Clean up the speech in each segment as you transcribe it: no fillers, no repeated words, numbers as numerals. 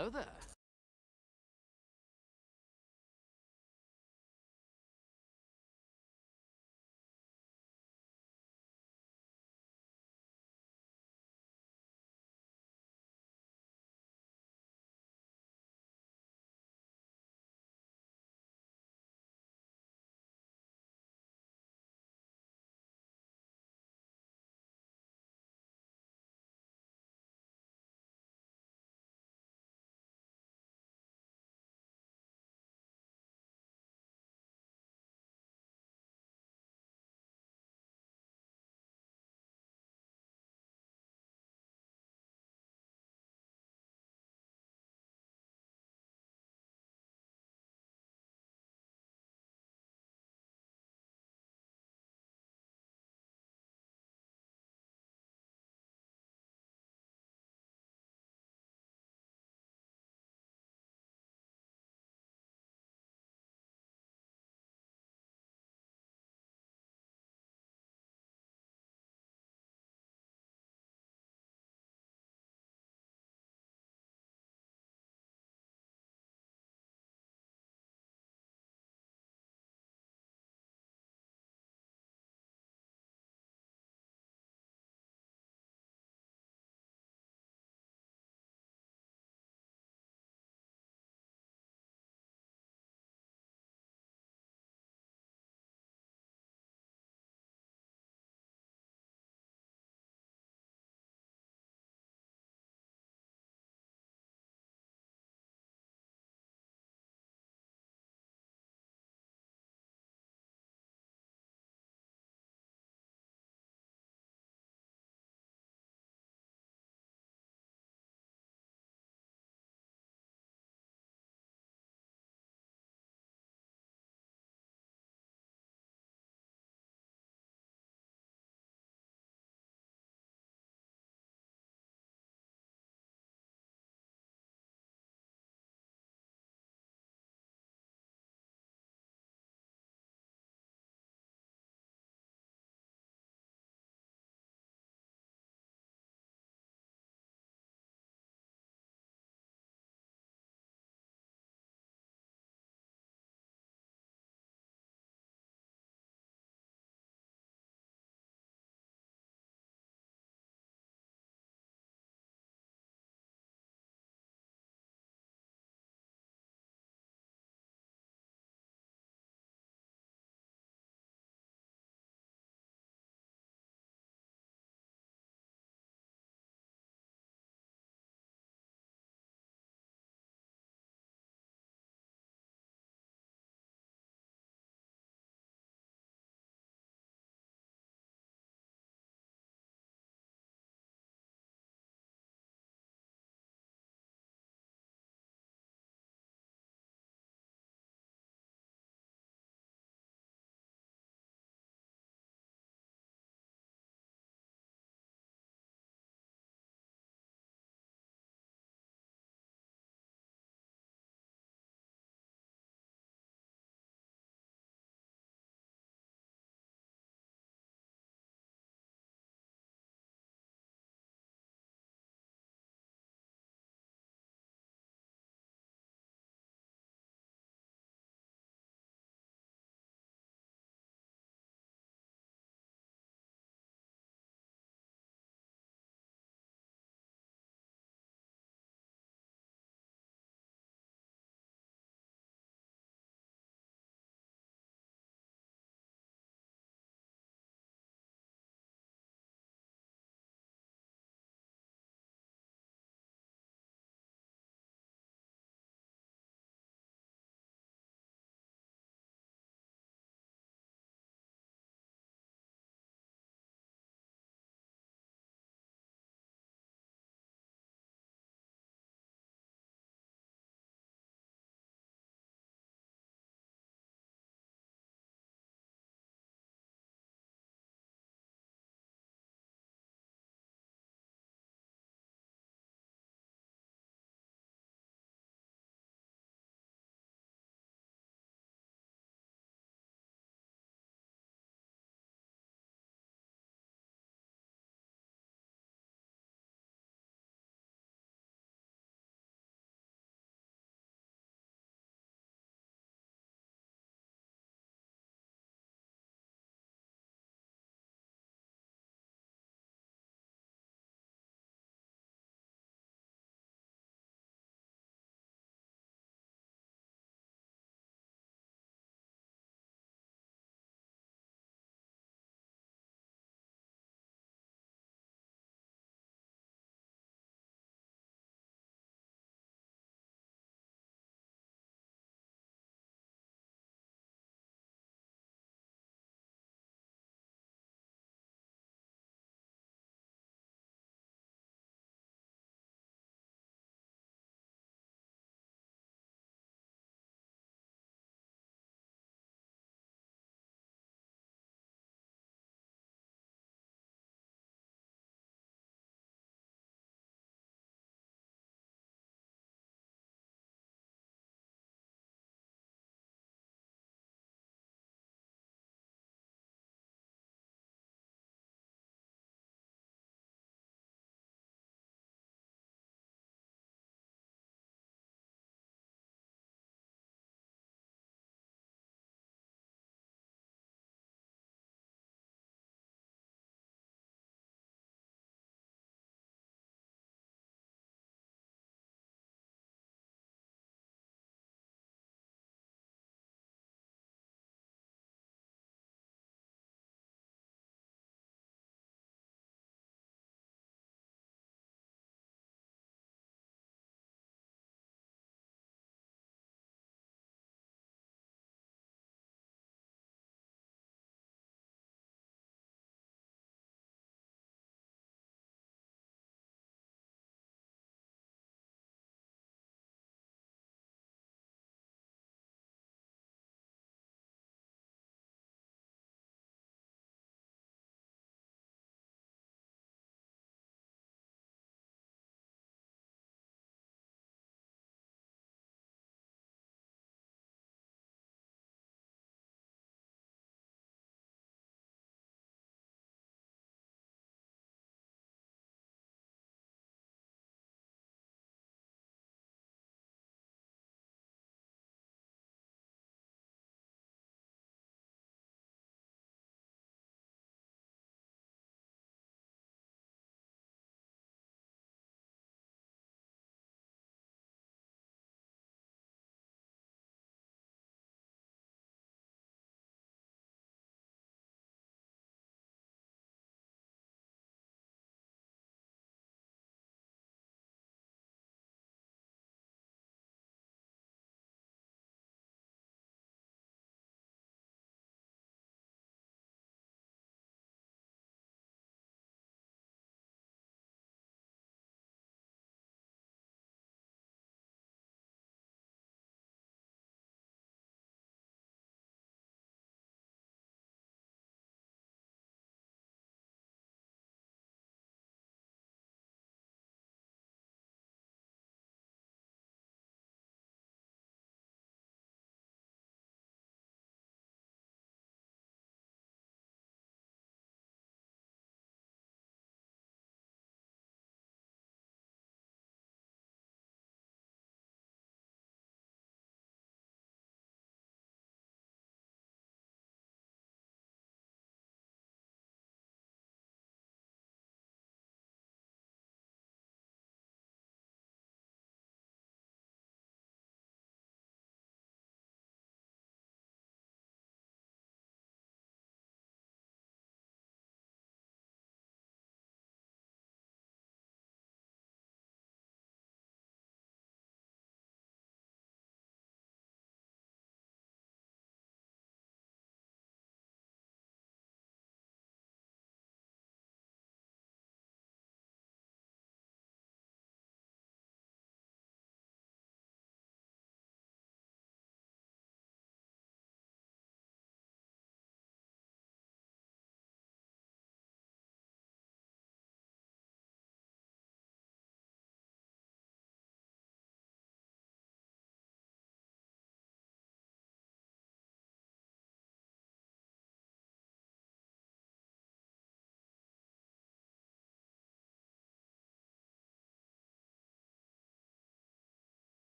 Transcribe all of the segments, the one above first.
Hello there.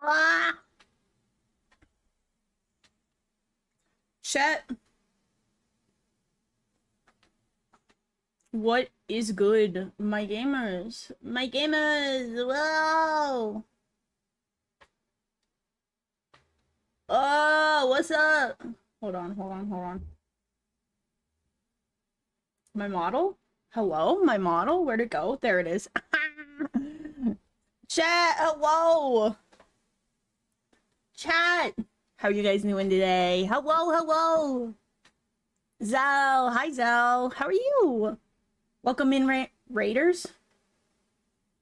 Ah! Chat, what is good, my gamers? My gamers! Whoa! Oh, what's up? Hold on. My model? Hello, my model? Where'd it go? There it is. Chat, hello! Chat! How you guys doing today? Hello! Zal, hi Zal, how are you? Welcome in, Raiders.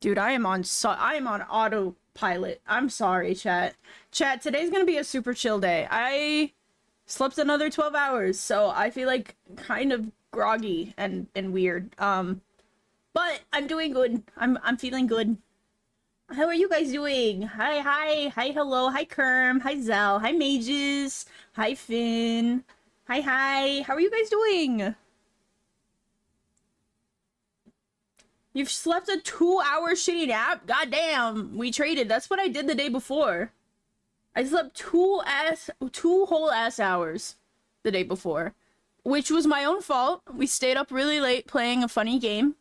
Dude, I am on autopilot. I'm sorry, chat. Chat, today's gonna be a super chill day. I slept another 12 hours, so I feel like kind of groggy and weird. But I'm doing good. I'm feeling good. How are you guys doing? Hi, hello, hi Kerm, hi Zal, hi Mages, hi Finn, hi. How are you guys doing? You've slept a 2-hour shitty nap? Goddamn, we traded. That's what I did the day before. I slept two whole ass hours the day before, which was my own fault. We stayed up really late playing a funny game.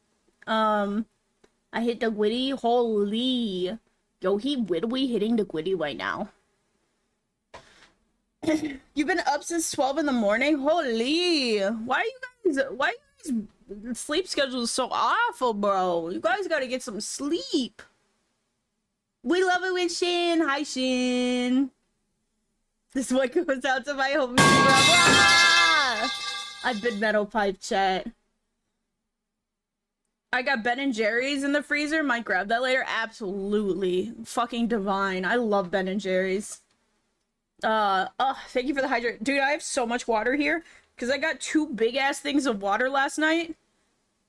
I hit the Gwitty. Holy. Yo, we hitting the Gwitty right now. You've been up since 12 in the morning? Holy. Why are you guys sleep schedule is so awful, bro? You guys gotta get some sleep. We love it with Shin. Hi, Shin. This one goes out to my homies, bro. Ah! I've been metal pipe, chat. I got Ben & Jerry's in the freezer. Might grab that later. Absolutely. Fucking divine. I love Ben & Jerry's. Thank you for the hydrate. Dude, I have so much water here because I got 2 big-ass things of water last night.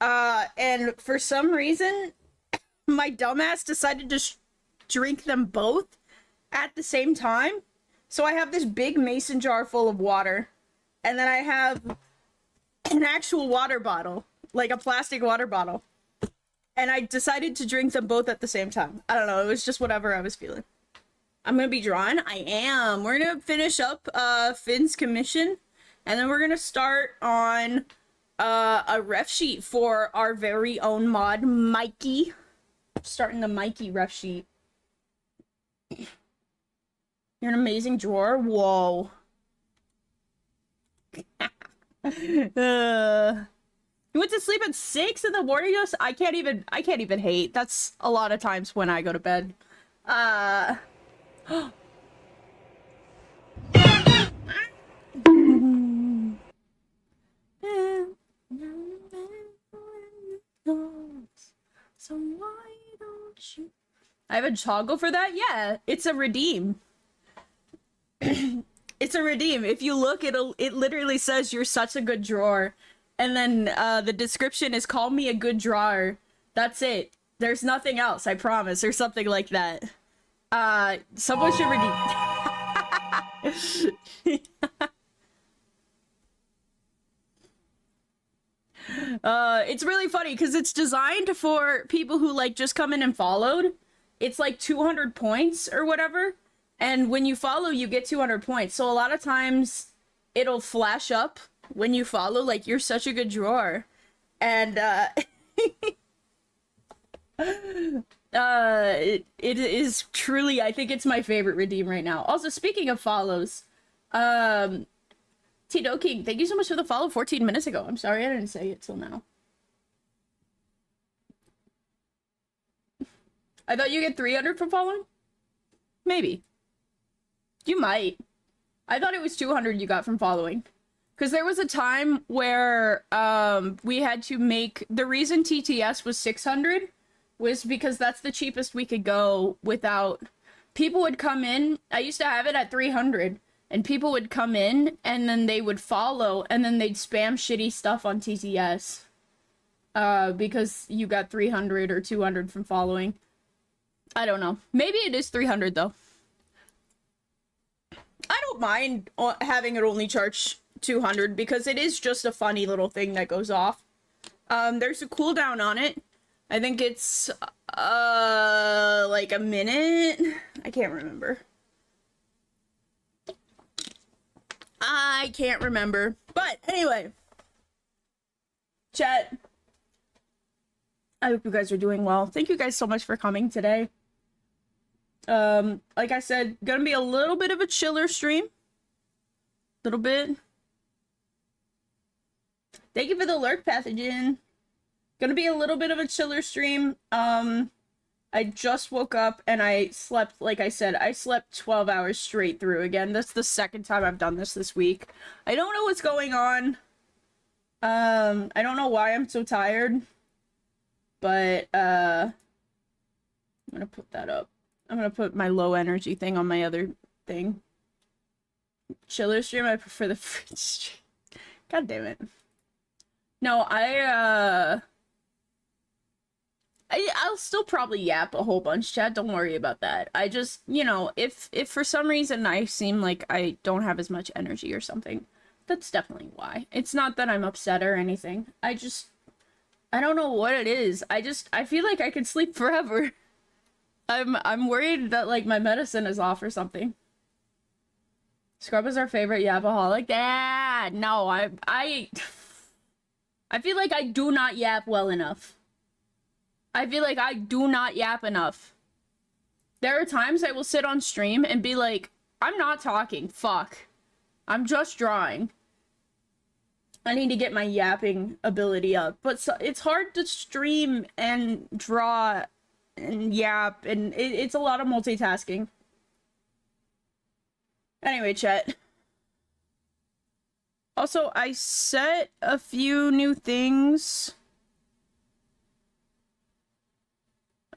And for some reason, my dumbass decided to drink them both at the same time. So I have this big mason jar full of water. And then I have an actual water bottle. Like a plastic water bottle. And I decided to drink them both at the same time. I don't know, it was just whatever I was feeling. I'm gonna be drawing? I am. We're gonna finish up Finn's commission. And then we're gonna start on a ref sheet for our very own mod, Mikey. Starting the Mikey ref sheet. You're an amazing drawer? Whoa. You went to sleep at 6 in the morning? I can't even hate. That's a lot of times when I go to bed. So why don't you? I have a toggle for that? Yeah, it's a redeem. It's a redeem. If you look, it literally says you're such a good drawer. And then the description is call me a good drawer. That's it. There's nothing else, I promise, or something like that. Someone should redeem. It's really funny because it's designed for people who like just come in and followed. It's like 200 points or whatever. And when you follow, you get 200 points. So a lot of times it'll flash up when you follow, like, you're such a good drawer. And, it is truly, I think it's my favorite redeem right now. Also, speaking of follows, Tito King, thank you so much for the follow 14 minutes ago. I'm sorry I didn't say it till now. I thought you get 300 for following? Maybe. You might. I thought it was 200 you got from following. Because there was a time where we had to make... The reason TTS was 600 was because that's the cheapest we could go without... People would come in... I used to have it at 300. And people would come in, and then they would follow, and then they'd spam shitty stuff on TTS. Because you got 300 or 200 from following. I don't know. Maybe it is 300, though. I don't mind having it only charge 200 because it is just a funny little thing that goes off. There's a cooldown on it. I think it's like a minute. I can't remember. I can't remember. But anyway, chat, I hope you guys are doing well. Thank you guys so much for coming today. Like I said, gonna be a little bit of a chiller stream. Little bit. Thank you for the lurk pathogen. Gonna be a little bit of a chiller stream. I just woke up and I slept, like I said, I slept 12 hours straight through again. That's the second time I've done this week. I don't know what's going on. I don't know why I'm so tired. But, I'm gonna put that up. I'm gonna put my low energy thing on my other thing. Chiller stream, I prefer the fridge stream. God damn it. No, I'll still probably yap a whole bunch, chat. Don't worry about that. I just, you know, if for some reason I seem like I don't have as much energy or something, that's definitely why. It's not that I'm upset or anything. I don't know what it is. I feel like I could sleep forever. I'm worried that, like, my medicine is off or something. Scrub is our favorite yapaholic. Ah, no, I feel like I do not yap well enough. I feel like I do not yap enough. There are times I will sit on stream and be like, I'm not talking, fuck. I'm just drawing. I need to get my yapping ability up. But so, it's hard to stream and draw and yap, and it's a lot of multitasking. Anyway, chat. Also, I set a few new things.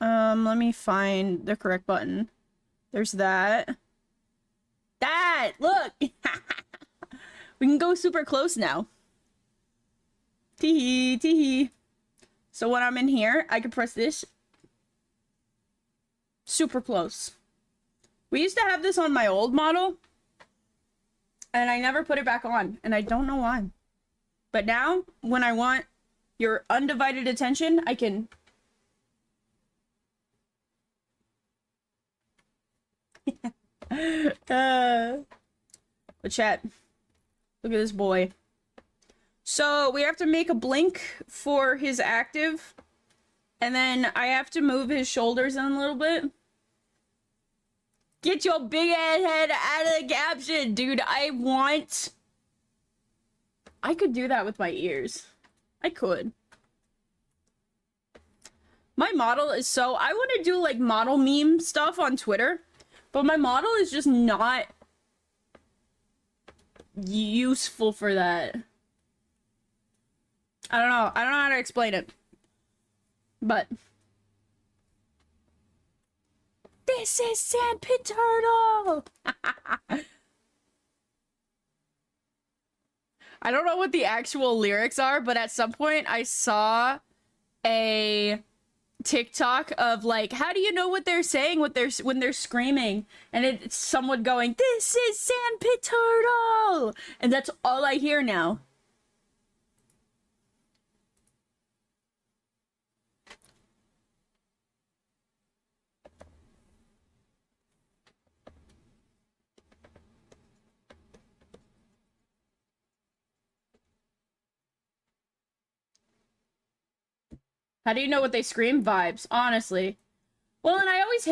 Let me find the correct button. There's that. That! Look! We can go super close now. Tee-hee, tee-hee. So when I'm in here, I can press this. Super close. We used to have this on my old model, and I never put it back on, and I don't know why. But now, when I want your undivided attention, I can... But chat, look at this boy. So we have to make a blink for his active, and then I have to move his shoulders in a little bit. Get your big ass head out of the caption, dude. I could do that with my ears. I could. My model is so... I want to do, like, model meme stuff on Twitter, but my model is just not useful for that. I don't know. I don't know how to explain it. But... This is Sandpit Turtle! I don't know what the actual lyrics are, but at some point I saw a TikTok of, like, how do you know what they're saying when they're screaming? And it's someone going, "This is Sandpit Turtle!" And that's all I hear now. How do you know what they scream? Vibes, honestly. Well, and I always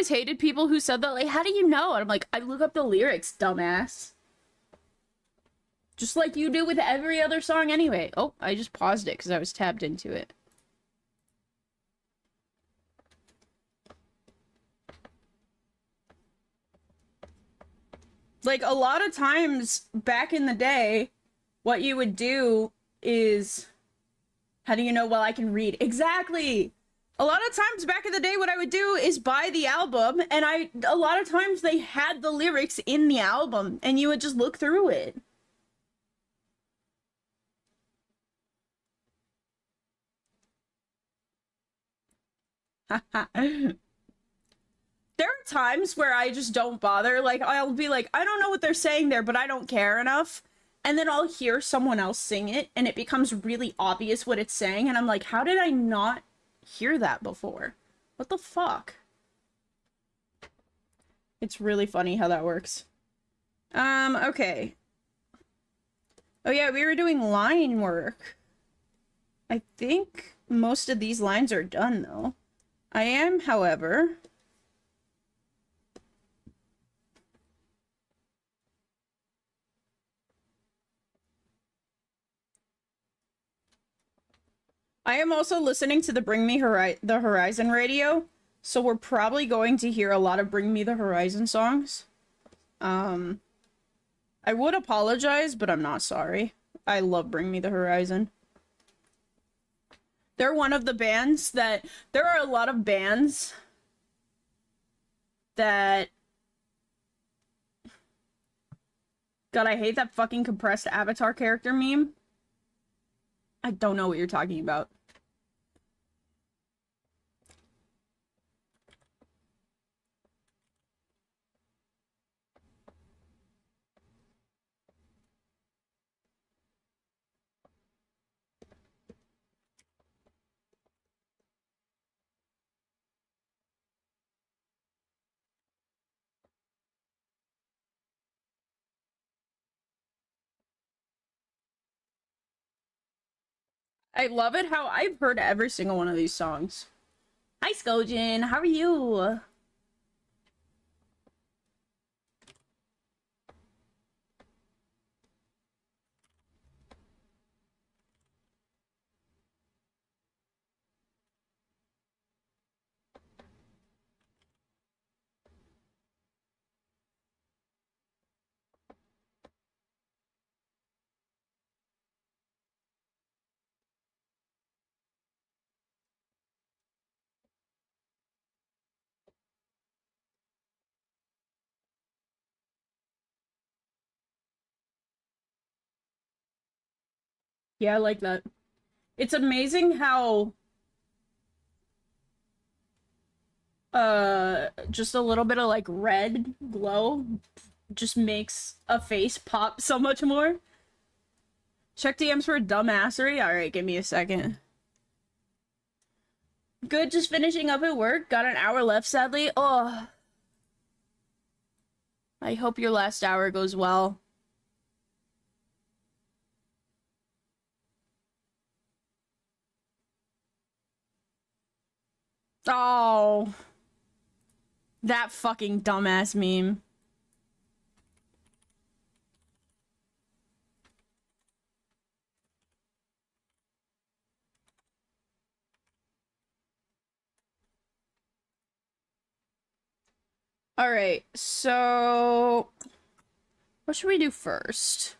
hated people who said that, like, how do you know? And I'm like, I look up the lyrics, dumbass. Just like you do with every other song anyway. Oh, I just paused it because I was tabbed into it. Like, a lot of times back in the day, what you would do is... How do you know? Well, I can read. Exactly! A lot of times back in the day, what I would do is buy the album, and a lot of times they had the lyrics in the album, and you would just look through it. There are times where I just don't bother. Like, I'll be like, I don't know what they're saying there, but I don't care enough. And then I'll hear someone else sing it, and it becomes really obvious what it's saying, and I'm like, how did I not hear that before? What the fuck? It's really funny how that works. Okay. Oh yeah, we were doing line work. I think most of these lines are done, though. I am, however... I am also listening to the Bring Me the Horizon radio, so we're probably going to hear a lot of Bring Me the Horizon songs. I would apologize, but I'm not sorry. I love Bring Me the Horizon. They're one of the bands that... There are a lot of bands that... God, I hate that fucking compressed Avatar character meme. I don't know what you're talking about. I love it how I've heard every single one of these songs. Hi, Skojin. How are you? Yeah, I like that. It's amazing how just a little bit of like red glow just makes a face pop so much more. Check DMs for dumbassery. Alright, give me a second. Good, just finishing up at work. Got an hour left, sadly. Oh. I hope your last hour goes well. Oh. That fucking dumbass meme. Alright, so... What should we do first?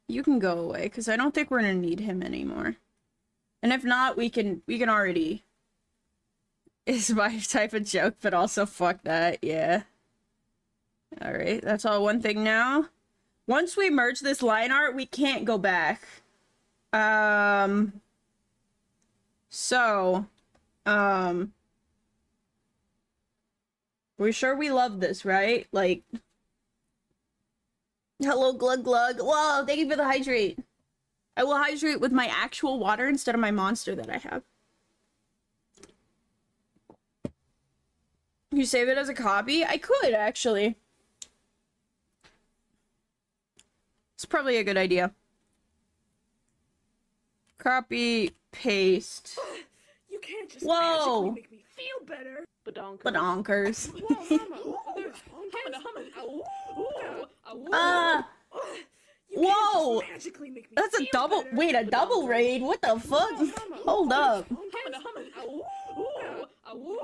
You can go away, because I don't think we're gonna need him anymore. And if not, we can already... Is my type of joke, but also fuck that, yeah. Alright, that's all one thing now. Once we merge this line art, we can't go back. So, we're sure we love this, right? Like, hello, Glug Glug. Whoa, thank you for the hydrate. I will hydrate with my actual water instead of my monster that I have. You save it as a copy? I could, actually. It's probably a good idea. Copy, paste. You can't just Whoa! magically make me feel better. Badonkers. Whoa! That's a double. Wait, a double raid? What the fuck? Hold up.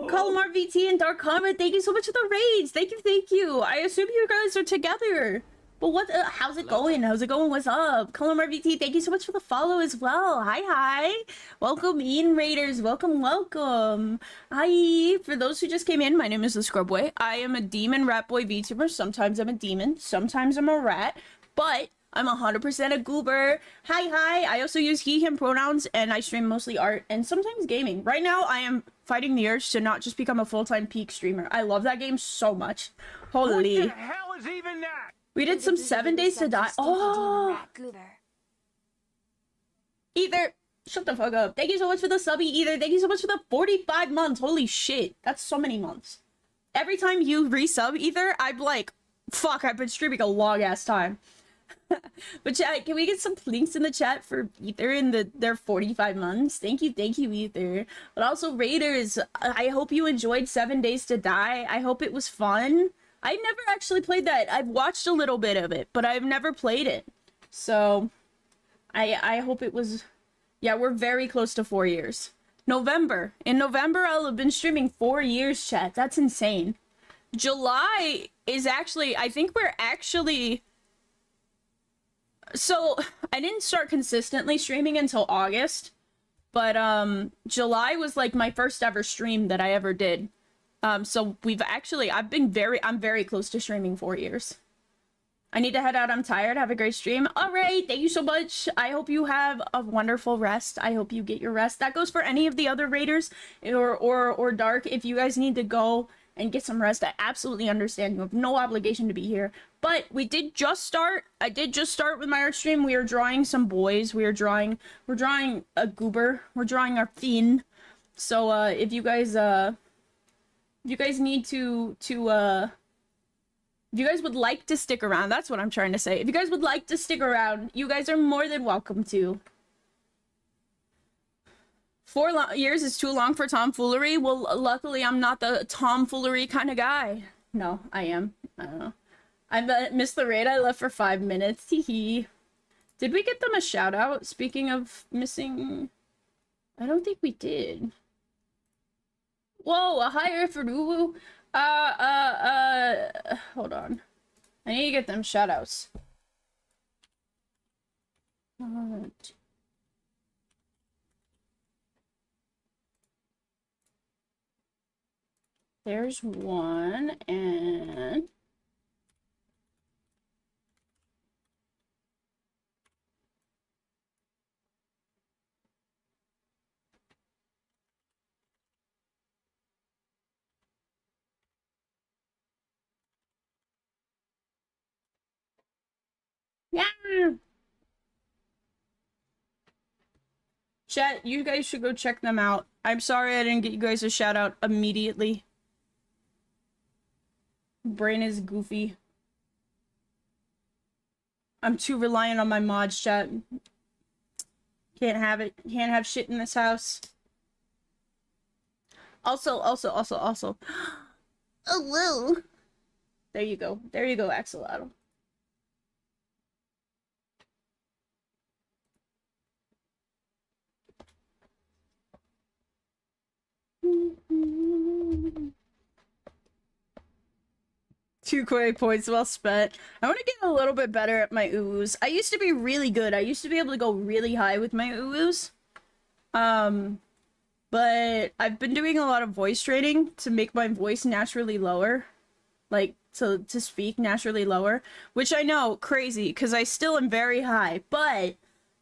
Calamar VT and Dark Comet, thank you so much for the raids. Thank you. I assume you guys are together. But what? How's it going? How's it going? What's up? Calamar VT, thank you so much for the follow as well. Hi. Welcome in, Raiders. Welcome. Hi. For those who just came in, my name is the Scrubboy. I am a demon rat boy VTuber. Sometimes I'm a demon. Sometimes I'm a rat. But I'm 100% a goober. Hi. I also use he, him pronouns, and I stream mostly art and sometimes gaming. Right now, I am fighting the urge to not just become a full-time peak streamer. I love that game so much. Holy. What the hell is even that? We did some 7 Days to Die. Oh! Either Shut the fuck up. Thank you so much for the subby either. Thank you so much for the 45 months. Holy shit. That's so many months. Every time you resub either, I'm like, fuck, I've been streaming a long ass time. But chat, can we get some links in the chat for Ether in their 45 months? Thank you, Ether. But also Raiders, I hope you enjoyed 7 Days to Die. I hope it was fun. I never actually played that. I've watched a little bit of it, but I've never played it. So I hope it was. Yeah, we're very close to 4 years. November. In November, I'll have been streaming 4 years, chat. That's insane. July is actually, I think we're actually. So, I didn't start consistently streaming until August, but July was like my first ever stream that I ever did. So we've actually, I'm very close to streaming 4 years. I need to head out. I'm tired. Have a great stream. All right. Thank you so much. I hope you have a wonderful rest. I hope you get your rest. That goes for any of the other raiders or Dark. If you guys need to go and get some rest, I absolutely understand. You have no obligation to be here. But we did just start. I did just start with my art stream. We are drawing some boys. We're drawing a goober. We're drawing our Finn. So if you guys need to if you guys would like to stick around, that's what I'm trying to say. If you guys would like to stick around, you guys are more than welcome to. 4 years is too long for tomfoolery. Well, luckily I'm not the tomfoolery kind of guy. No, I am. I don't know. I missed the raid. I left for 5 minutes. Hee. Did we get them a shout out? Speaking of missing, I don't think we did. Whoa, a higher for Lulu. Hold on. I need to get them shoutouts. There's one, and yeah. Chat, you guys should go check them out. I'm sorry I didn't get you guys a shout out immediately. Brain is goofy. I'm too reliant on my mods, chat. Can't have it. Can't have shit in this house. Also. Oh, whoa. There you go. There you go, Axolotl. Two quick points well spent. I want to get a little bit better at my oohs. I used to be really good. I used to be able to go really high with my oohs. But I've been doing a lot of voice training to make my voice naturally lower. Like, to speak naturally lower. Which I know, crazy, because I still am very high. But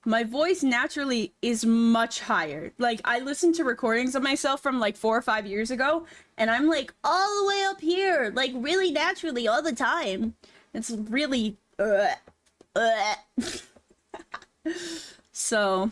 my voice naturally is much higher. Like, I listen to recordings of myself from like 4 or 5 years ago, and I'm like all the way up here, like really naturally all the time. It's really so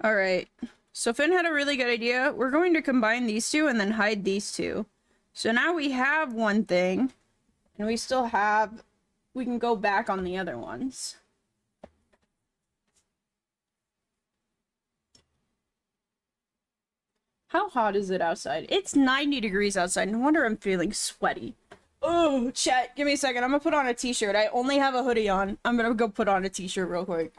all right. So Finn had a really good idea. We're going to combine these two and then hide these two. So now we have one thing, and we still have, we can go back on the other ones. How hot is it outside? It's 90 degrees outside. No wonder I'm feeling sweaty. Oh, chat, give me a second. I'm gonna put on a t-shirt. I only have a hoodie on. I'm gonna go put on a t-shirt real quick.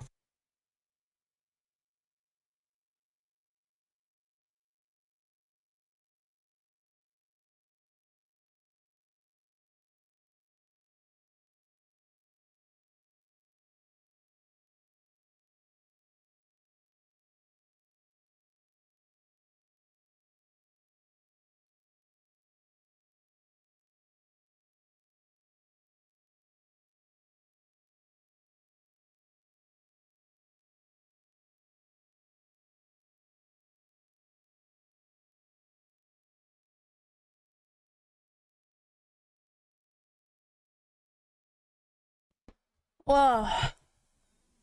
Whoa.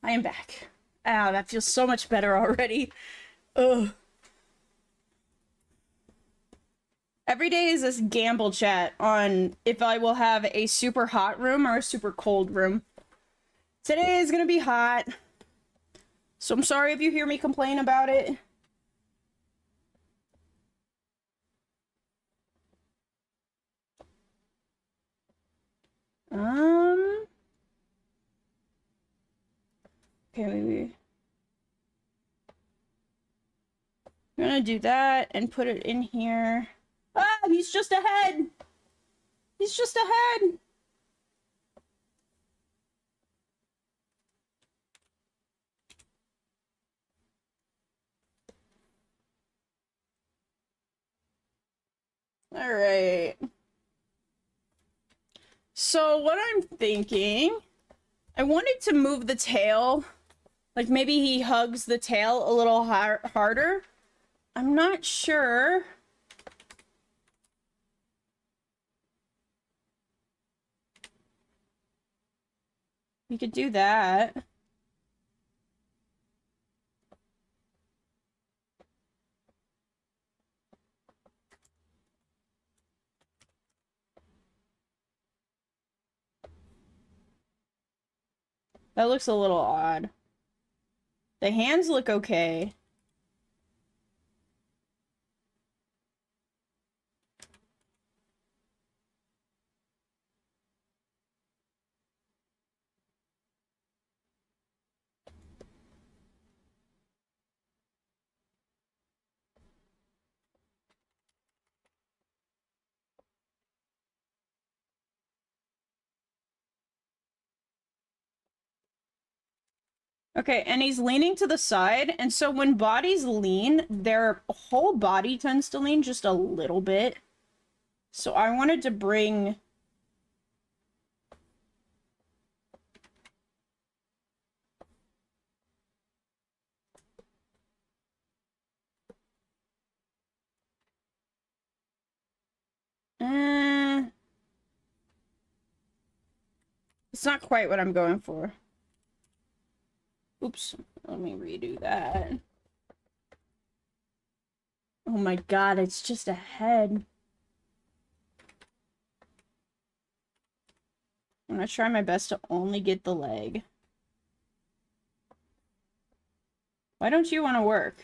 I am back. Ah, that feels so much better already. Ugh. Every day is this gamble chat on if I will have a super hot room or a super cold room. Today is gonna be hot. So I'm sorry if you hear me complain about it. Okay, maybe. I'm gonna do that and put it in here. Ah, he's just ahead! He's just ahead! Alright. So what I'm thinking, I wanted to move the tail. Like maybe he hugs the tail a little harder. I'm not sure. We could do that. That looks a little odd. The hands look okay. Okay, and he's leaning to the side, and so when bodies lean, their whole body tends to lean just a little bit. So I wanted to bring... It's not quite what I'm going for. Oops, let me redo that. Oh my god, it's just a head. I'm gonna try my best to only get the leg. Why don't you want to work?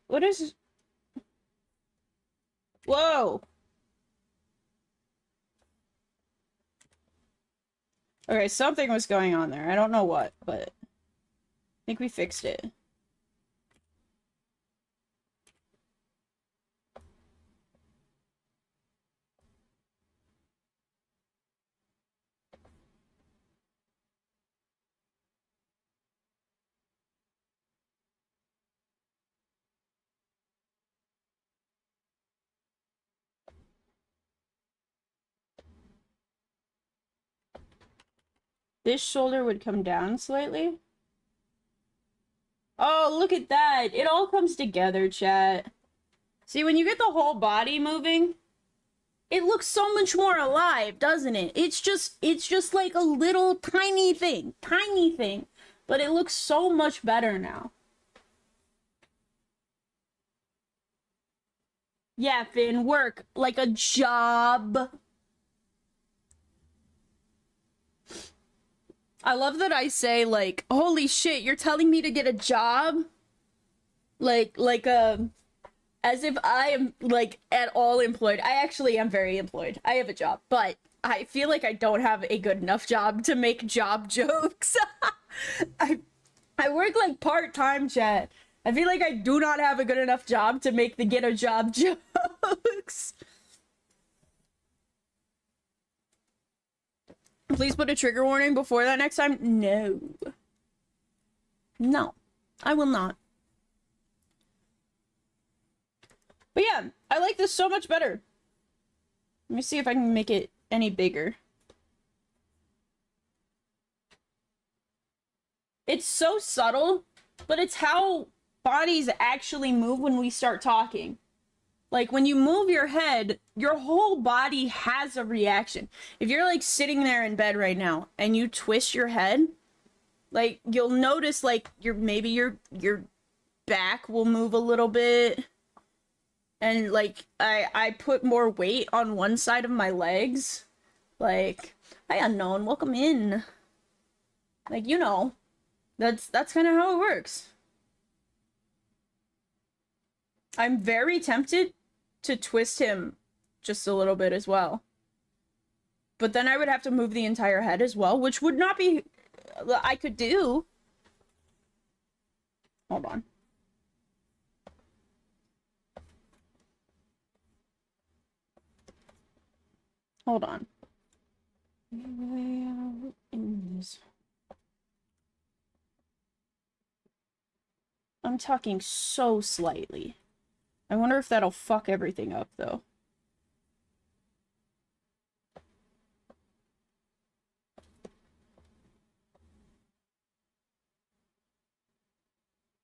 What is... Whoa! Okay, something was going on there. I don't know what, but I think we fixed it. This shoulder would come down slightly. Oh, look at that! It all comes together, chat. See, when you get the whole body moving, it looks so much more alive, doesn't it? It's just like a little tiny thing, but it looks so much better now. Yeah, Finn, work like a job. I love that I say, like, holy shit, you're telling me to get a job? Like, as if I am, like, at all employed. I actually am very employed. I have a job, but I feel like I don't have a good enough job to make job jokes. I work, like, part-time, chat. I feel like I do not have a good enough job to make the get a job jokes. Please put a trigger warning before that next time. No. No. I will not. But yeah, I like this so much better. Let me see if I can make it any bigger. It's so subtle, but it's how bodies actually move when we start talking. Like, when you move your head, your whole body has a reaction. If you're, like, sitting there in bed right now and you twist your head, like, you'll notice, like, maybe your back will move a little bit. And, like, I put more weight on one side of my legs. Like, hi, unknown, welcome in. Like, you know, that's kind of how it works. I'm very tempted to twist him just a little bit as well. But then I would have to move the entire head as well, which would not be... I could do. Hold on. Hold on. In this. I'm talking so slightly. I wonder if that'll fuck everything up, though.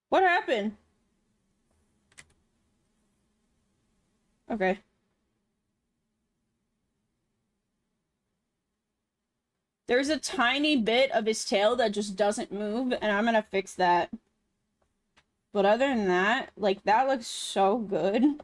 What happened? Okay. There's a tiny bit of his tail that just doesn't move, and I'm gonna fix that. But other than that, like, that looks so good.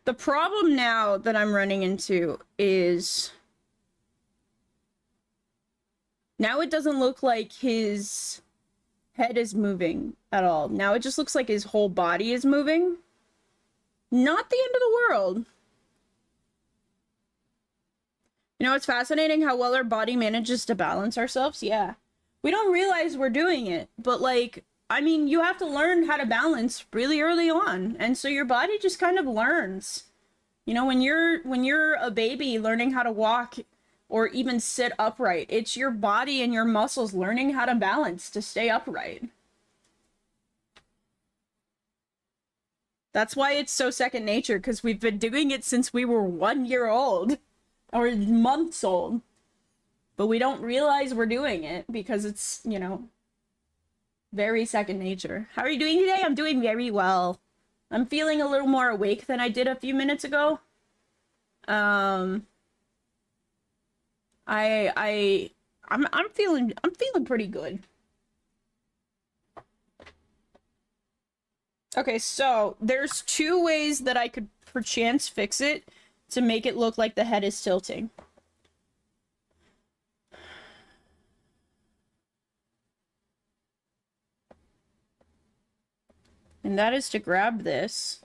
The problem now that I'm running into is... now it doesn't look like his head is moving at all. Now it just looks like his whole body is moving. Not the end of the world. You know, it's fascinating how well our body manages to balance ourselves. Yeah. We don't realize we're doing it, but, like, I mean, you have to learn how to balance really early on. And so your body just kind of learns. You know, when you're a baby learning how to walk or even sit upright, it's your body and your muscles learning how to balance to stay upright. That's why it's so second nature, because we've been doing it since we were 1 year old or months old. But we don't realize we're doing it because it's, you know, very second nature. How are you doing today? I'm doing very well. I'm feeling a little more awake than I did a few minutes ago. I'm feeling pretty good. Okay, so there's two ways that I could perchance fix it to make it look like the head is tilting. And that is to grab this.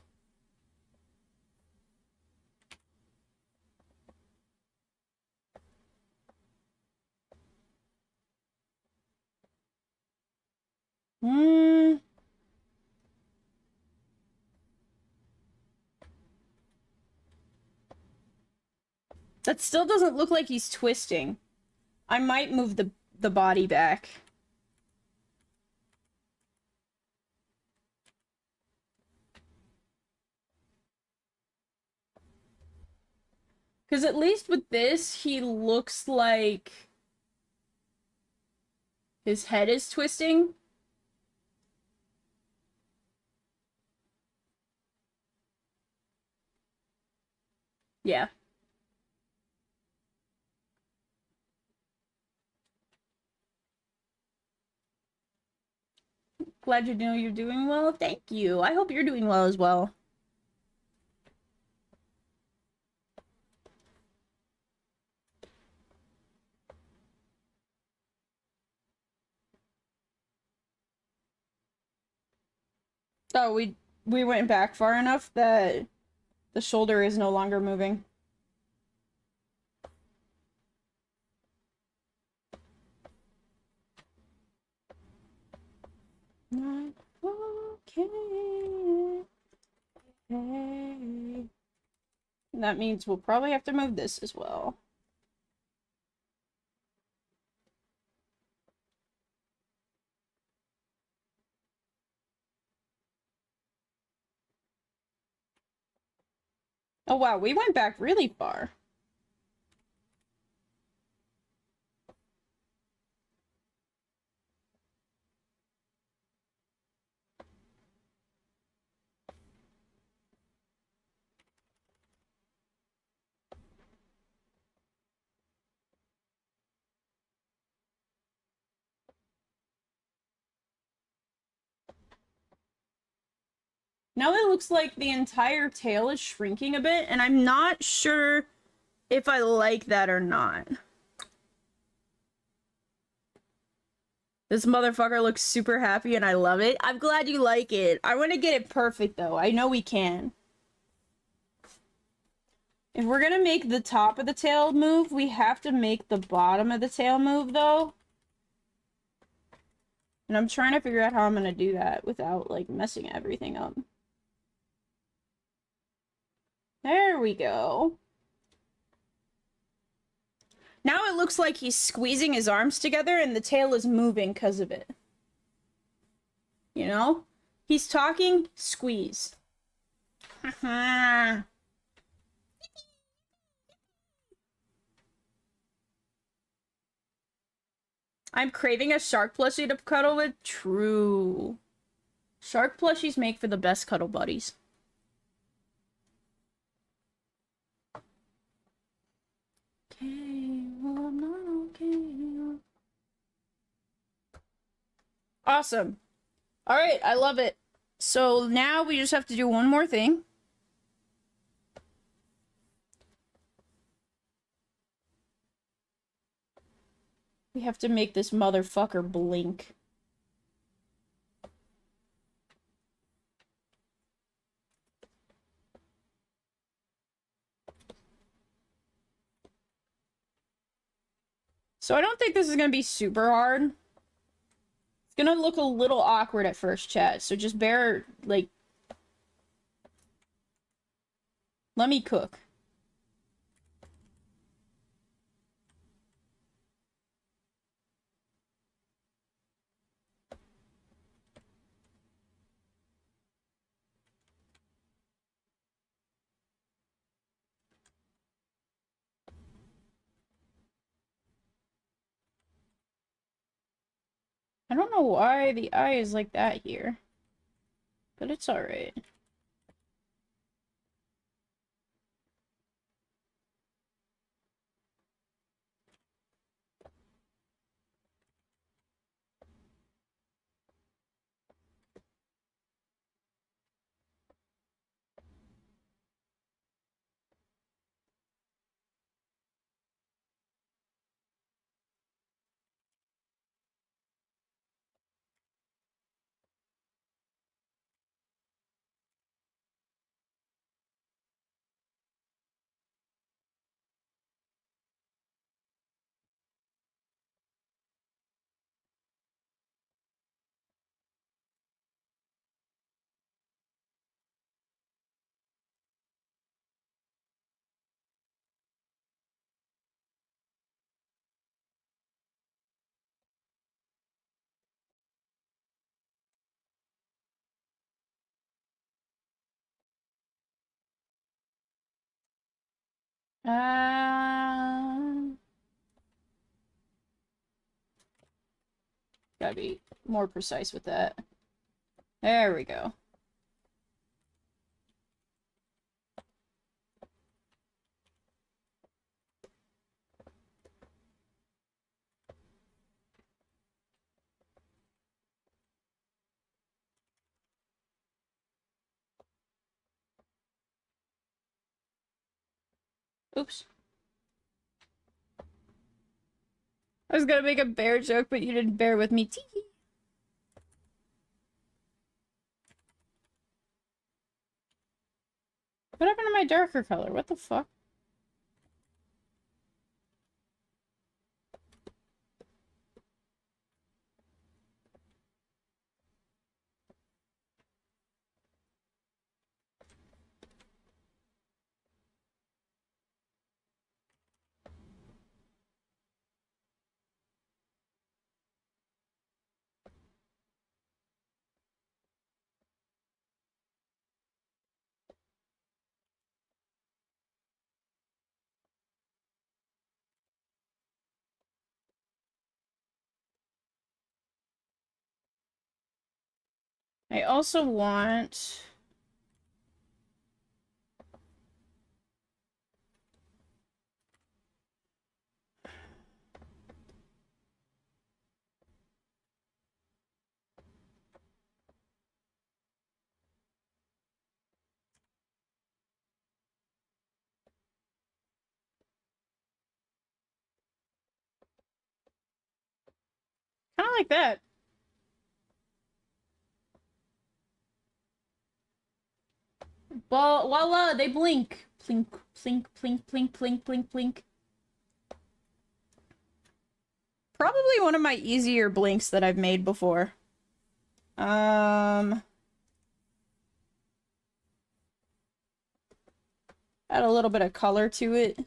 That still doesn't look like he's twisting. I might move the body back. Because at least with this, he looks like his head is twisting. Yeah. Glad you know you're doing well. Thank you. I hope you're doing well as well. Oh, we went back far enough that the shoulder is no longer moving. Not okay. Hey. That means we'll probably have to move this as well. Oh wow, we went back really far. Now it looks like the entire tail is shrinking a bit, and I'm not sure if I like that or not. This motherfucker looks super happy and I love it. I'm glad you like it. I want to get it perfect though. I know we can. If we're gonna make the top of the tail move, we have to make the bottom of the tail move though. And I'm trying to figure out how I'm gonna do that without like messing everything up. There we go. Now it looks like he's squeezing his arms together and the tail is moving because of it. You know? He's talking, squeeze. I'm craving a shark plushie to cuddle with. True. Shark plushies make for the best cuddle buddies. Okay, well, I'm not okay. Awesome. All right, I love it. So now we just have to do one more thing. We have to make this motherfucker blink. So I don't think this is gonna be super hard. It's gonna look a little awkward at first, chat, so just bear, like... Let me cook. I don't know why the eye is like that here. But it's alright. Gotta be more precise with that. There we go. Oops. I was gonna make a bear joke, but you didn't bear with me. Tee. What happened to my darker color? What the fuck? I also want... Kind of like that. Well, voila, they blink. Plink, plink, plink, plink, plink, plink, plink. Probably one of my easier blinks that I've made before. Add a little bit of color to it.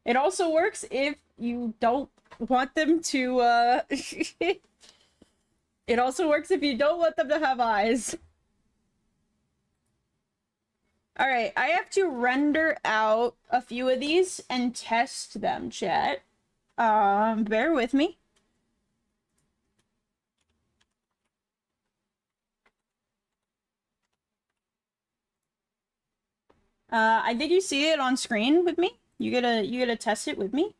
It also works if you don't want them to, It also works if you don't want them to have eyes. Alright, I have to render out a few of these and test them, chat. Bear with me. I think you see it on screen with me. You gotta test it with me.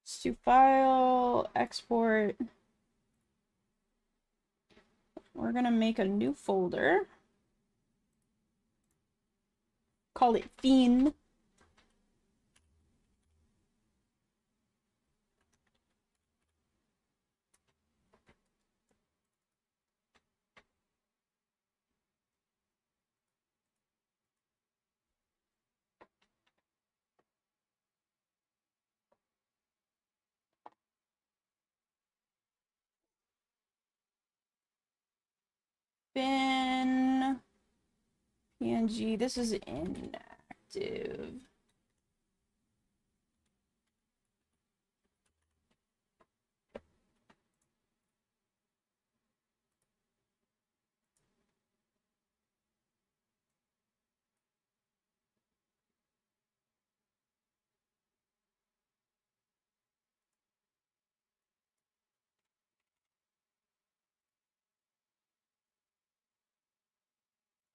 Let's do file, export. We're gonna make a new folder. Call it Fiend. Bin PNG. This is inactive.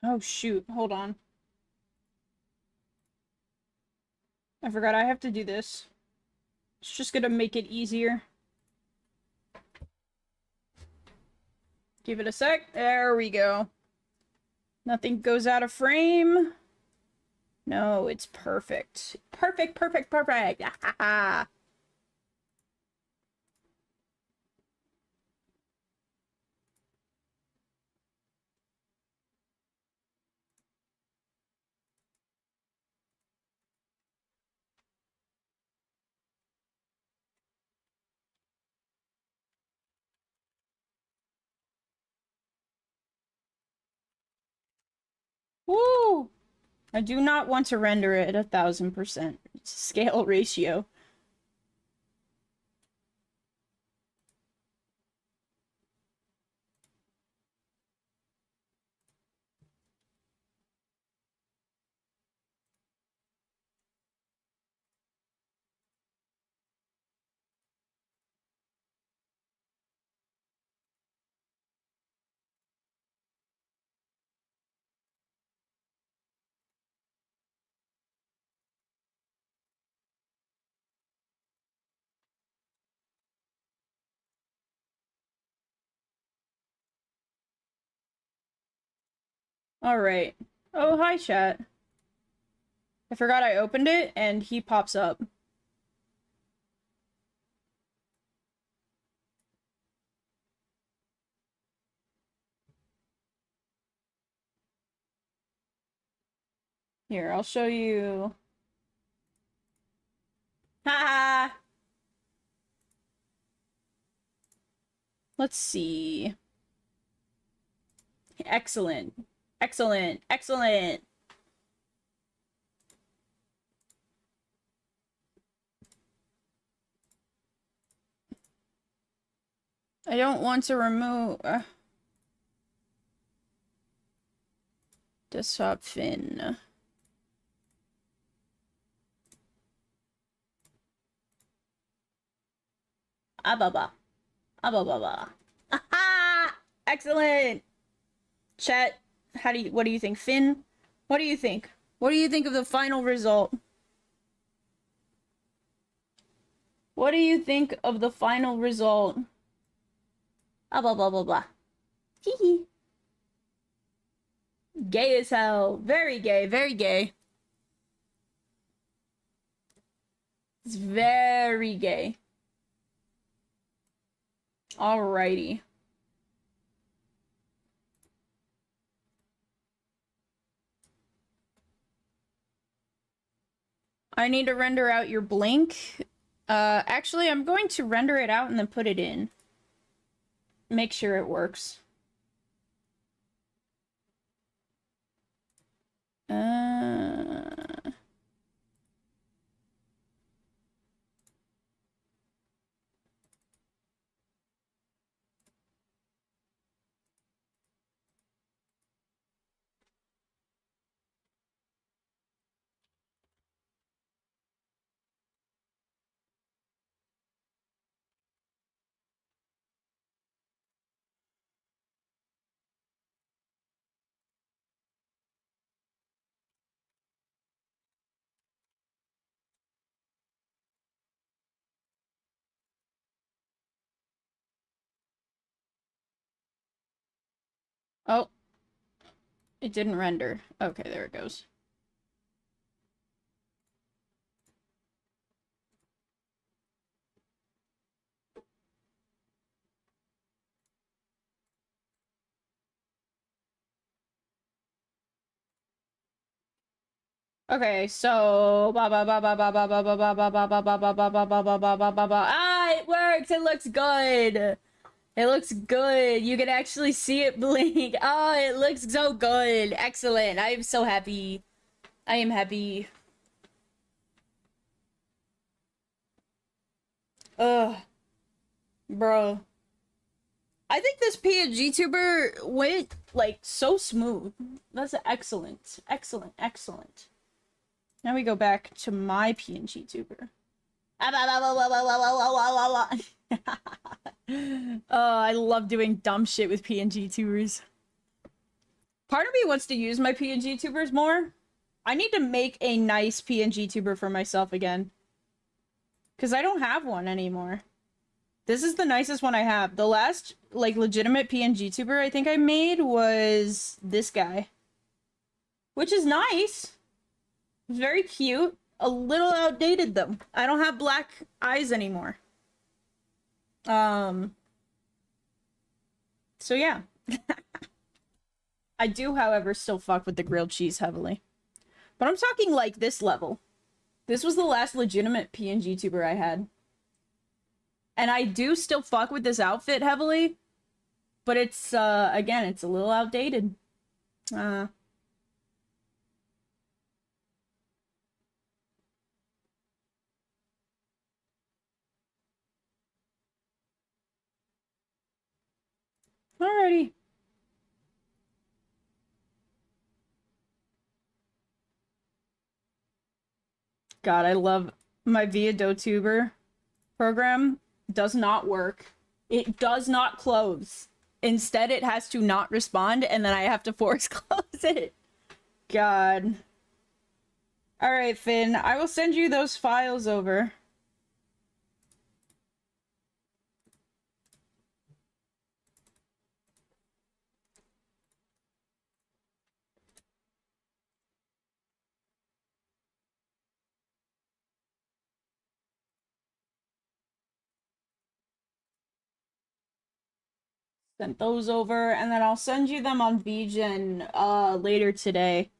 Oh shoot, hold on. I forgot I have to do this. It's just gonna make it easier. Give it a sec. There we go. Nothing goes out of frame. No, it's perfect. Perfect, perfect, perfect. Woo! I do not want to render it at 1000%. It's a scale ratio. Alright. Oh, hi, chat. I forgot I opened it, and he pops up. Here, I'll show you. Ha! Let's see. Excellent. Excellent. Excellent. I don't want to remove desktop fin. Ababa. Ababa. Aha! Excellent. Chat, what do you think? Finn, what do you think? What do you think of the final result? What do you think of the final result? Ah, blah, blah, blah, blah. Hee hee. Gay as hell. Very gay, very gay. It's very gay. Alrighty. I need to render out your blink. Actually, I'm going to render it out and then put it in. Make sure it works. Oh. It didn't render. Okay, there it goes. Okay, so ah, it works. It looks good. It looks good. You can actually see it blink. Oh, it looks so good. Excellent. I am so happy. I am happy. Ugh. Bro. I think this PNG tuber went, like, so smooth. That's excellent. Excellent. Excellent. Now we go back to my PNG tuber. Oh, I love doing dumb shit with PNG tubers. Part of me wants to use my PNG tubers more. I need to make a nice PNG tuber for myself again. Because I don't have one anymore. This is the nicest one I have. The last, like, legitimate PNG tuber I think I made was this guy. Which is nice. Very cute. A little outdated, though. I don't have black eyes anymore. So yeah. I do, however, still fuck with the grilled cheese heavily. But I'm talking like this level. This was the last legitimate PNG tuber I had. And I do still fuck with this outfit heavily. But it's, again, it's a little outdated. Alrighty. God, I love my ViaDoTuber program. Does not work. It does not close. Instead, it has to not respond, and then I have to force close it. God. Alright, Finn. I will send you those files over. Sent those over, and then I'll send you them on VGen later today.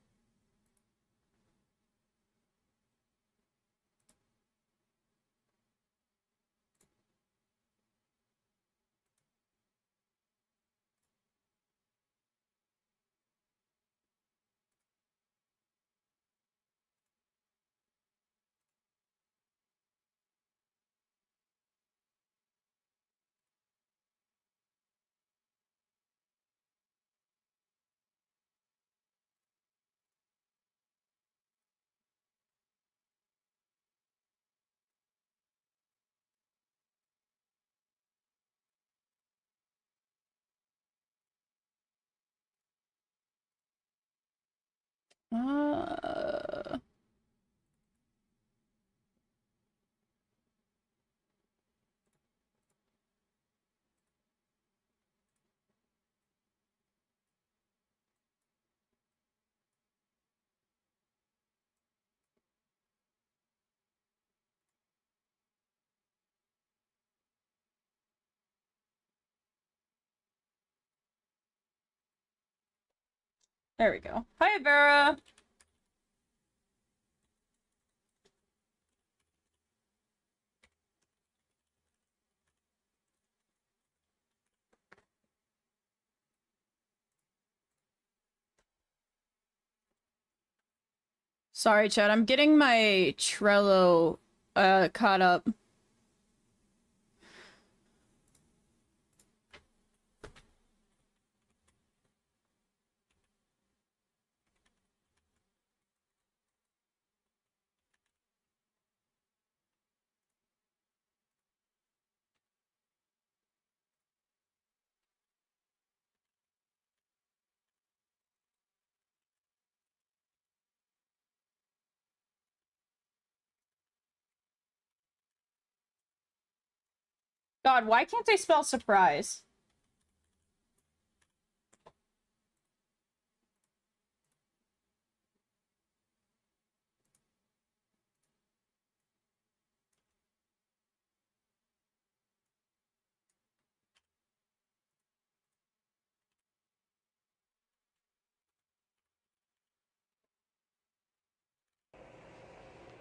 Uh... There we go. Hi, Vera. Sorry, Chad. I'm getting my Trello caught up. God, why can't I spell surprise?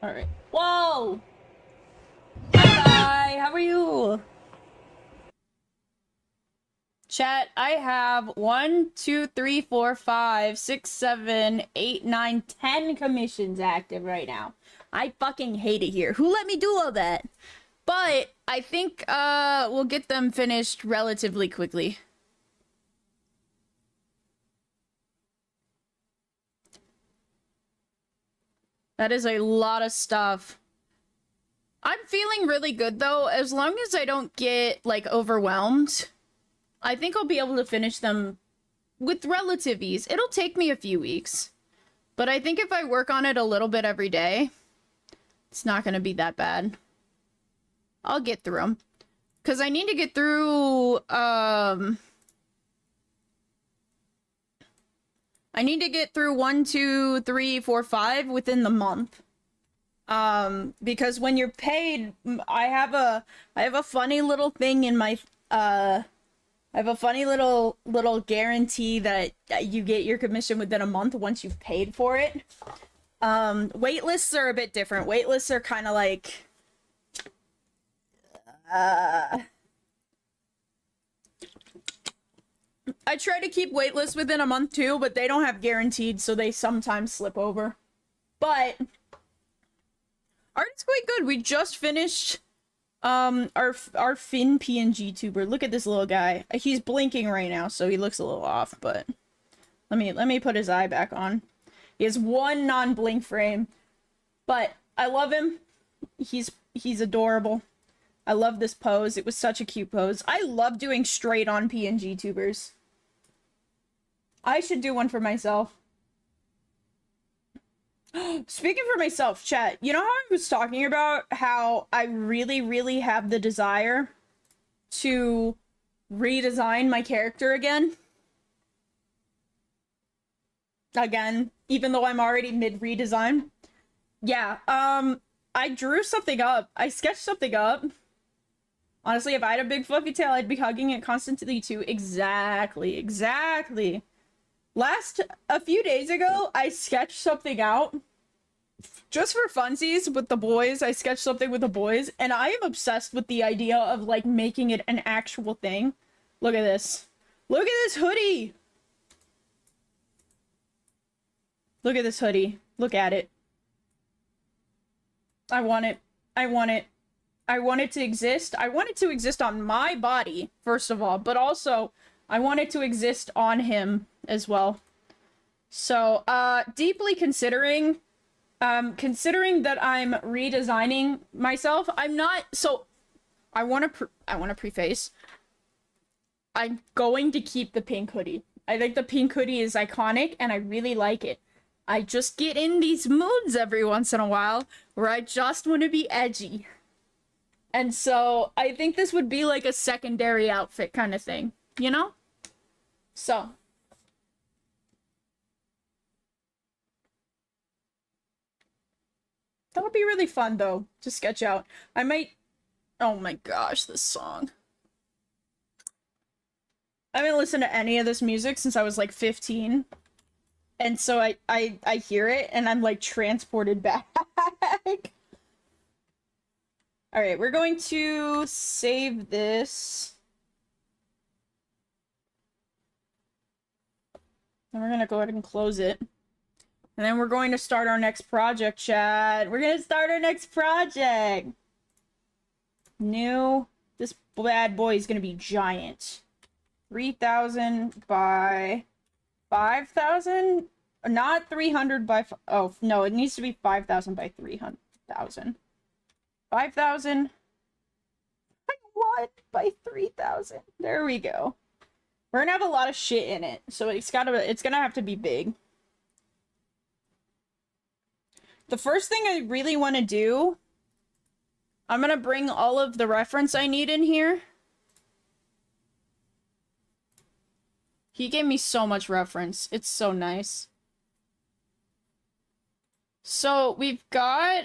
Alright. Whoa! Hi, how are you? Chat, I have 1, 2, 3, 4, 5, 6, 7, 8, 9, 10 commissions active right now. I fucking hate it here. Who let me do all that? But I think we'll get them finished relatively quickly. That is a lot of stuff. I'm feeling really good though, as long as I don't get like overwhelmed. I think I'll be able to finish them with relative ease. It'll take me a few weeks. But I think if I work on it a little bit every day, it's not going to be that bad. I'll get through them. Because I need to get through, I need to get through 1, 2, 3, 4, 5 within the month. Because when you're paid, I have a funny little thing in my, I have a funny little guarantee that you get your commission within a month once you've paid for it. Waitlists are a bit different. Waitlists are kind of like, I try to keep waitlists within a month too, but they don't have guaranteed, so they sometimes slip over. But art is quite good. We just finished our Finn PNG tuber. Look at this little guy. He's blinking right now, so he looks a little off, but let me put his eye back on. He has one non-blink frame, but I love him. He's adorable. I love this pose. It was such a cute pose. I love doing straight on PNG tubers. I should do one for myself. Speaking for myself, chat, you know how I was talking about how I really have the desire to redesign my character again? Again, even though I'm already mid-redesign? Yeah, I drew something up. I sketched something up. Honestly, if I had a big fluffy tail, I'd be hugging it constantly too. Exactly. A few days ago, I sketched something out. Just for funsies with the boys, I sketched something with the boys, and I am obsessed with the idea of, like, making it an actual thing. Look at this. Look at this hoodie! Look at this hoodie. Look at it. I want it. I want it. I want it to exist. I want it to exist on my body, first of all, but also, I want it to exist on him as well. So, deeply considering that I'm redesigning myself, I'm not, so, I want to preface, I'm going to keep the pink hoodie. I think the pink hoodie is iconic, and I really like it. I just get in these moods every once in a while where I just want to be edgy. And so I think this would be like a secondary outfit kind of thing, you know? So. That would be really fun though, to sketch out. I might, oh my gosh, this song. I haven't listened to any of this music since I was like 15. And so I hear it and I'm like transported back. All right, we're going to save this. And we're gonna go ahead and close it. And then we're going to start our next project, chat. We're gonna start our next project. New. This bad boy is gonna be giant. 3,000 by 5,000? Not 300 by... Oh, no, it needs to be 5,000 by 300,000. 5,000 by 1 by 3,000. There we go. We're gonna have a lot of shit in it, so it's gonna have to be big. The first thing I really want to do, I'm gonna bring all of the reference I need in here. He gave me so much reference. It's so nice. So we've got...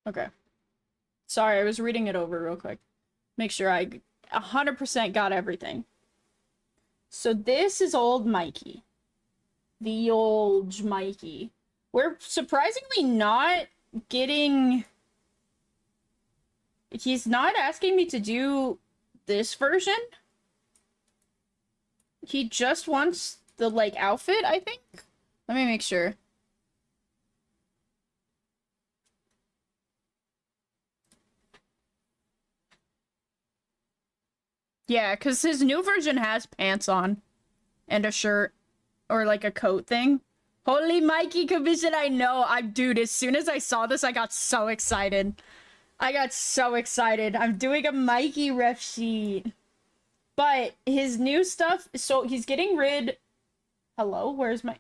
Okay. Sorry, I was reading it over real quick. Make sure I 100% got everything. So this is old Mikey. The old Mikey. We're surprisingly not getting... He's not asking me to do this version. He just wants the, like, outfit, I think? Let me make sure. Yeah, because his new version has pants on. And a shirt. Or like a coat thing. Holy Mikey commission, I know. Dude, as soon as I saw this, I got so excited. I got so excited. I'm doing a Mikey ref sheet. But his new stuff, so he's getting rid... Hello? Where's my...